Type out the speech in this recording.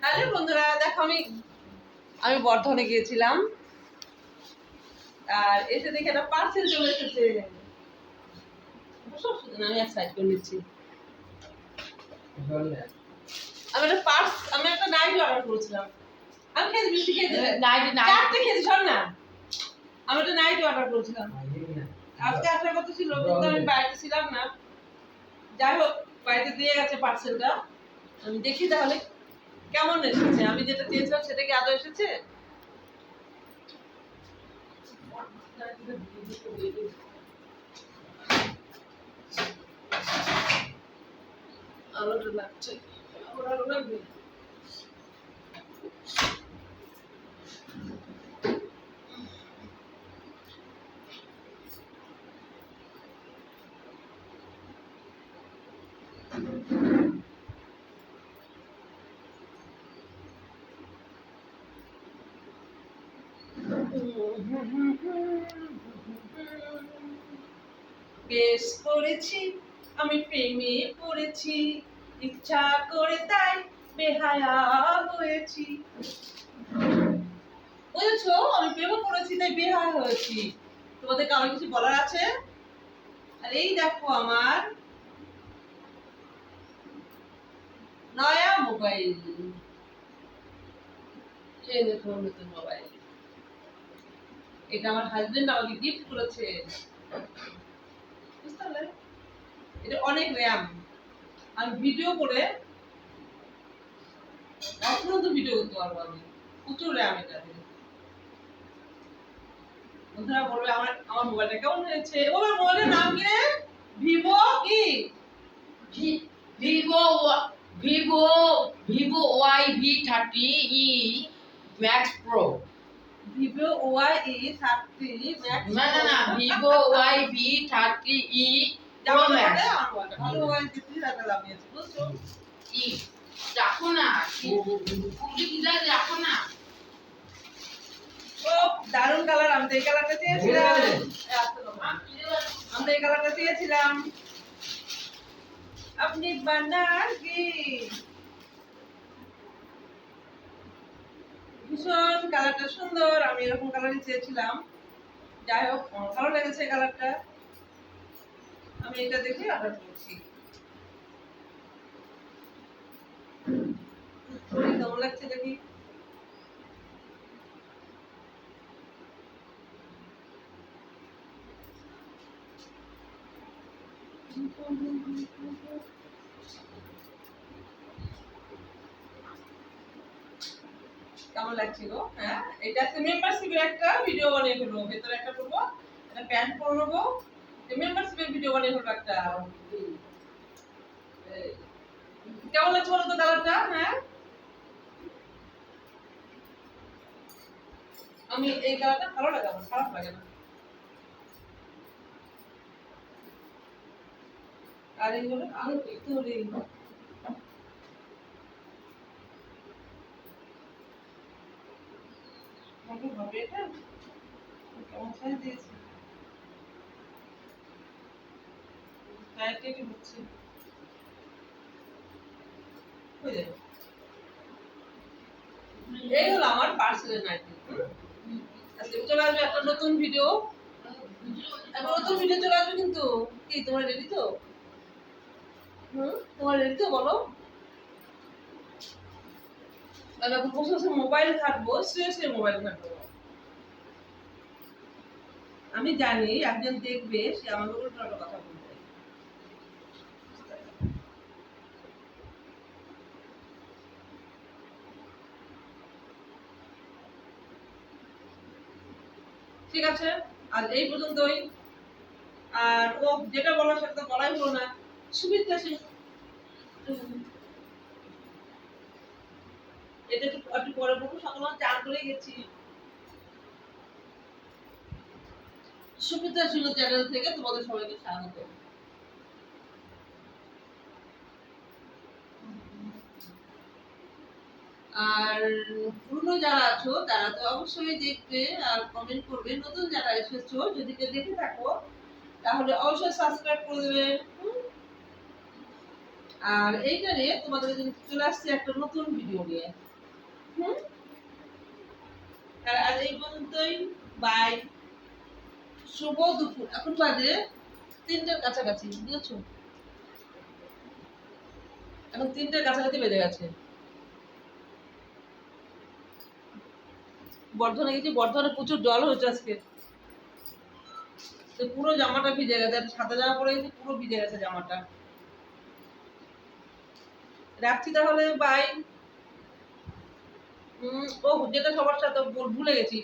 Hello বন্ধুরা, দেখো আমি বর্ধমানে গিয়েছিলাম আর এসে দেখে একটা পার্সেল চলে এসেছে। আমি এক সাইড করে নিচ্ছি। আমি একটা নাইটি অর্ডার করেছিলাম। আমি খেয়ে বেশি খেয়ে চারটে খেয়েছি, শোন না। আমি একটা নাইটি অর্ডার করেছিলাম। আজকে আসার কথা ছিল কিন্তু আমি বাড়িতে ছিলাম না। যাই হোক, বাড়িতে দিয়ে গেছে পার্সেলটা। আমি দেখি তাহলে কেমন এসেছে। আমি যেটা চেয়েছিলাম সেটা কি আদৌ এসেছে? আলোটা লাগছে, আলো লাগবে। বেশ করেছি, আমি প্রেমে পড়েছি, ইচ্ছা করে তাই বেহায়া হয়েছি। বুঝেছো, আমি প্রেমে পড়েছি তাই বেহায়া হয়েছি। তোমাদের কারো কিছু বলার আছে? আর এই দেখো আমার নয়া মোবাইল। এই দেখো নতুন মোবাইল। এটা আমার হাজবেন্ড আমাকে গিফট করেছে। বুঝতে পারলে? এটা অনেক র্যাম। আমি ভিডিও করে অপূর্ণ ভিডিও করতে পারবো। আমি প্রচুর র্যাম এটা। বন্ধুরা বলবে আমার মোবাইলটা কেমন হয়েছে। আমার মোবাইলের নাম কি রে? ভিভো কি? Vivo Vivo Vivo YV30E Max Pro। Vivo Y30 Max। না ভিভো YV30E Pro Max। ভালো মোবাইল দিতে টাকা লাগিয়েছে, বুঝছো? ই দেখো না, কুড়ি কিলা দেখো না। ও দারুণ কালার। আমি তো এই কালারটা চেয়েছিলাম। আমি তো এই কালারটা চেয়েছিলাম। আপনি বানার কি? ভীষণ কালারটা সুন্দর। আমি এরকম কালারই চেয়েছিলাম। যাই হোক, ভালো লেগেছে কালারটা। আমি এটা দেখে অর্ডার করছি। কেমন লাগছে দেখি। কেমন লাগছে গো? হ্যাঁ, এটা মেম্বারশিপের একটা ভিডিও বানিয়ে ফেলবো। ভেতরে একটা করবো, একটা প্যান্ট পরে নেবো, মেম্বারশিপের ভিডিও বানিয়ে ফেলবো একটা। কেমন লাগছে বলো তো কালারটা? হ্যাঁ, আমি এই কালারটা ভালো লাগে, আমার খারাপ লাগে না। আর এইগুলো আরো একটু হবে এটা কেমন সাইজ দিয়েছে। কি হচ্ছে এই হলো আমার পার্সেলের নাইটি। আজকে চলে আসবে একটা নতুন ভিডিও। একটা নতুন ভিডিও চলে আসবে কিন্তু। কি তোমরা রেডি তো? তোমার রেডি তো বলো? তাহলে বসে বসে মোবাইল ঘাটবো, শুয়ে মোবাইল ঘাটবো। আমি জানি একজন দেখবে, সে আমাকে উল্টো কথা বলবে। ঠিক আছে, আজ এই পর্যন্তই। আর ও যেটা বলার সেটা তো বলাই হলো না। সুমিত্রা সিং, এটা একটু পরে বলবো। সকালে চান করে গেছি। সুমিত্রা সিং চ্যানেল থেকে তোমাদের সবাইকে স্বাগত। আর পুরনো যারা আছো তারা তো অবশ্যই দেখবে আর কমেন্ট করবে। নতুন যারা এসেছো যদি কেউ দেখে থাকো তাহলে অবশ্যই সাবস্ক্রাইব করে দেবে। আর এইটা নিয়ে তোমাদের জন্য চলে আসছে একটা নতুন ভিডিও নিয়ে। আর আজ এই পর্যন্তই। বাই। শুভ দুপুর। এখন বাজে 3টার কাছাকাছি, বুঝেছো? এখন 3টার কাছাকাছি বেজে গেছে। বর্ধনে গেছি, বর্ধনে প্রচুর জল হয়েছে আজকে, তো পুরো জামাটা ভিজে গেছে। সাদা জামা পরে গেছি, পুরো ভিজে গেছে জামাটা। রাখছি তাহলে, বাই। ও যেটা সবার সাথে ভুলে গেছি,